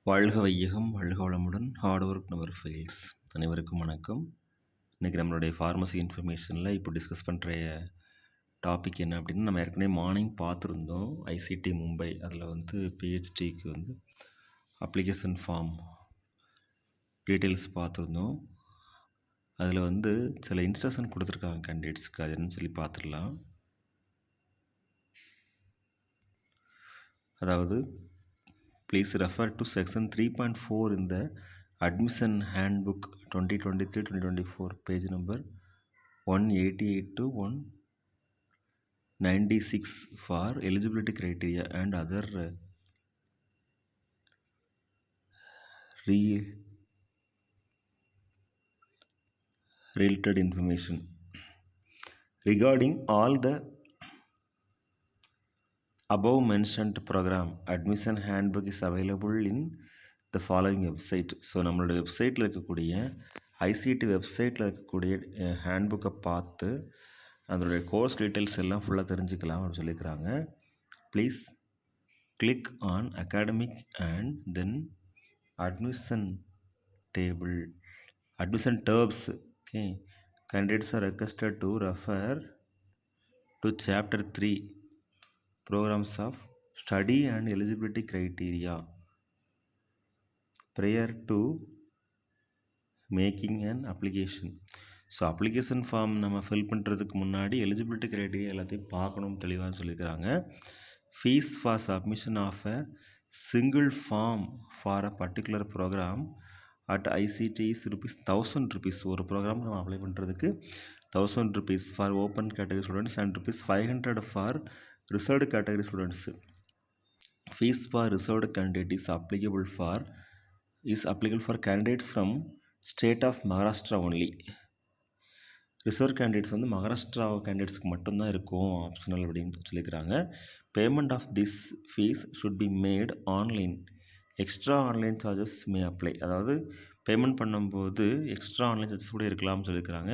வாழ்க வையகம், வாழ்க வளமுடன். Hard work never fails. அனைவருக்கும் வணக்கம். இன்றைக்கி நம்மளுடைய ஃபார்மசி இன்ஃபர்மேஷனில் இப்போ டிஸ்கஸ் பண்ணுற டாபிக் என்ன அப்படின்னா, நம்ம ஏற்கனவே மார்னிங் பார்த்துருந்தோம் ஐசிடி மும்பை. அதில் பிஹெச்டிக்கு அப்ளிகேஷன் ஃபார்ம் டீட்டெயில்ஸ் பார்த்துருந்தோம். அதில் சில இன்ஸ்ட்ரக்ஷன் கொடுத்துருக்காங்க கேண்டிடேட்ஸ்க்கு. அது என்னன்னு சொல்லி பார்த்துடலாம். அதாவது please refer to section 3.4 in the admission handbook 2023-2024 page number 188 to 196 for eligibility criteria and other related information regarding all the above mentioned program. Admission handbook is available in the following website. So நம்மளோட வெப்சைட்டில் இருக்கக்கூடிய ICT வெப்சைட்டில் இருக்கக்கூடிய ஹேண்ட்புக்கை பார்த்து அதனுடைய course details எல்லாம் ஃபுல்லாக தெரிஞ்சுக்கலாம் அப்படின்னு சொல்லியிருக்கிறாங்க. Please click on academic and then admission table, admission terms. Okay, candidates are requested to refer to chapter 3 programs of study and eligibility criteria prior to making an application. So application form நம்ம fill பண்ணுறதுக்கு முன்னாடி eligibility criteria எல்லாத்தையும் பார்க்கணும் தெளிவாக சொல்லியிருக்கிறாங்க. Fees for submission of a single form for a particular programme at ICT is ₹1000. ஒரு programme நம்ம apply பண்ணுறதுக்கு ₹1000 for open category students and ₹500 for reserved category students. Fees for reserved candidate is applicable for candidates from state of Maharashtra only. Reserve candidates Maharashtra கேண்டிடேட்ஸ்க்கு மட்டும்தான் இருக்கும் optional அப்படின்னு சொல்லியிருக்கிறாங்க. Payment of this fee should be made online. Extra online charges may apply. அதாவது payment பண்ணும்போது extra online charges கூட இருக்கலாம்னு சொல்லியிருக்கிறாங்க.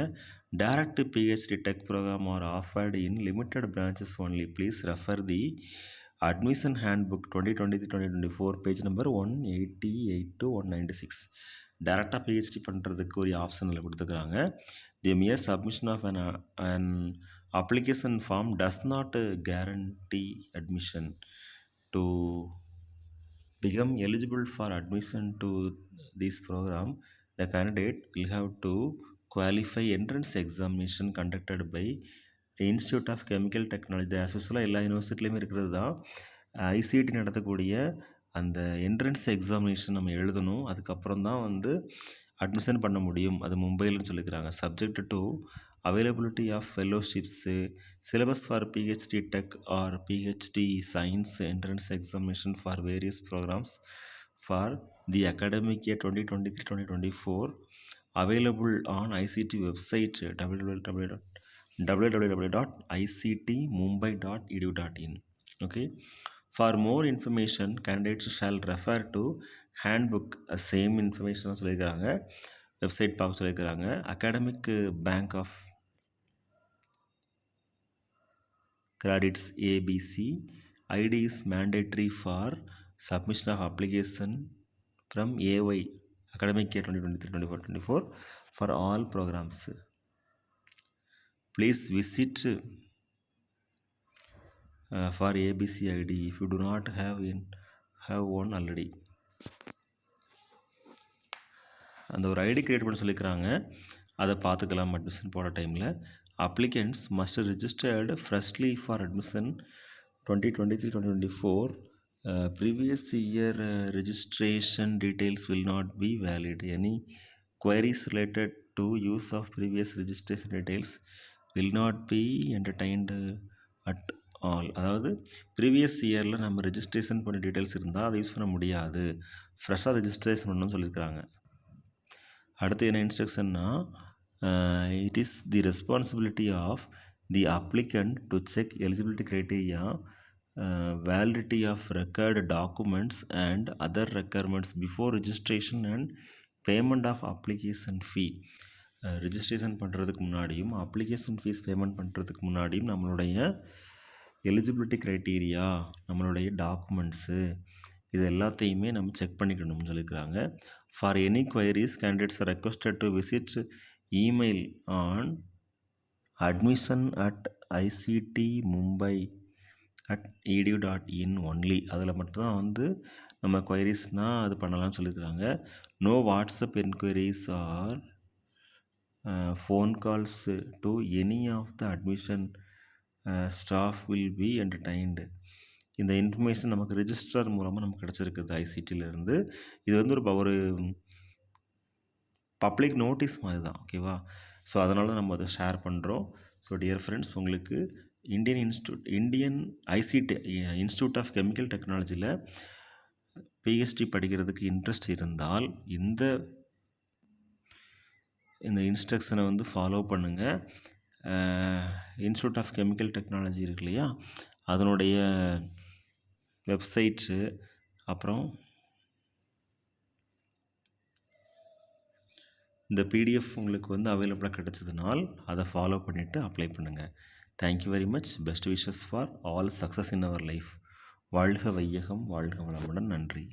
Direct PhD tech programme are offered in limited branches only. Please refer the admission handbook 2023-2024 page number 188 to 196. டைரெக்டாக PhD பண்ணுறதுக்கு ஒரு ஆப்ஷனில் கொடுத்துருக்குறாங்க. தி mere submission of an application form does not guarantee admission. To become eligible for admission to this program, the candidate will have to qualify entrance examination conducted by Institute of Chemical Technology. as usual எல்லா யூனிவர்சிட்டிலையுமே இருக்கிறது தான். ICT நடத்தக்கூடிய அந்த entrance examination நம்ம எழுதணும். அதுக்கப்புறம் தான் admission பண்ண முடியும். அது மும்பையில்னு சொல்லிக்கிறாங்க. Subject to availability of fellowships, syllabus for PhD tech or PhD science entrance examination for various programmes for the academic year 2023-2024 available on ICT website www.ictmumbai.edu.in. Okay, for more information candidates shall refer to handbook. Same information சொல்லியிருக்கிறாங்க. Website பார்க்க சொல்லியிருக்கிறாங்க. Academic bank of credits ABC. ID is mandatory for submission of application from AY academic year 2023-2024 for all programs. Please visit for ABC ID if you do not have one already. அந்த ஒரு ID create பண்ண சொல்லியிருக்கிறாங்க. அதை பார்த்துக்கலாம் admission போட டைமில். applicants must registered freshly for admission 2023-2024. Previous year registration details will not be valid. Any queries related to use of previous registration details will not be entertained at all. அதாவது previous இயரில் நம்ம registration பண்ண details இருந்தால் அதை use பண்ண முடியாது. ஃப்ரெஷ்ஷாக registration பண்ணணும்னு சொல்லியிருக்கிறாங்க. அடுத்து என்ன இன்ஸ்ட்ரக்ஷன்னா, it is the responsibility of the applicant to check eligibility criteria, validity of required documents and other requirements before registration and payment of application fee. Registration பண்ணுறதுக்கு முன்னாடியும் அப்ளிகேஷன் ஃபீஸ் பேமெண்ட் பண்ணுறதுக்கு முன்னாடியும் நம்மளுடைய எலிஜிபிலிட்டி க்ரைட்டீரியா, நம்மளுடைய documents இது எல்லாத்தையுமே நம்ம check பண்ணிக்கணும்னு சொல்லியிருக்கிறாங்க. For any queries candidates are requested to visit email on admission@ictmumbai@edu.in only. அதில் மட்டும்தான் வந்து நம்ம queriesனால் அது பண்ணலாம்னு சொல்லியிருக்கிறாங்க. No WhatsApp enquiries or phone calls to any of the admission staff will be entertained. இந்த இன்ஃபர்மேஷன் நமக்கு ரிஜிஸ்ட்ரார் மூலமாக நமக்கு கிடச்சிருக்குது ஐசிடியிலேருந்து. இது வந்து ஒரு பப்ளிக் நோட்டீஸ் மாதிரி தான், ஓகேவா? ஸோ அதனால நம்ம அதை ஷேர் பண்ணுறோம். ஸோ டியர் ஃப்ரெண்ட்ஸ், உங்களுக்கு Indian ICT institute of chemical டெக்னாலஜியில் பிஹெச்டி படிக்கிறதுக்கு இன்ட்ரெஸ்ட் இருந்தால் இந்த இன்ஸ்ட்ரக்ஷனை வந்து ஃபாலோ பண்ணுங்கள். இன்ஸ்டியூட் ஆஃப் கெமிக்கல் டெக்னாலஜி இருக்கு இல்லையா, அதனுடைய வெப்சைட்ஸு அப்புறம் இந்த பிடிஎஃப் உங்களுக்கு வந்து அவைலபிளாக கிடச்சதுனால் அதை ஃபாலோ பண்ணிவிட்டு அப்ளை பண்ணுங்கள். Thank you very much. Best wishes for all success in our life. வாழ்க வையகம், வாழ்க வளமுடன். நன்றி.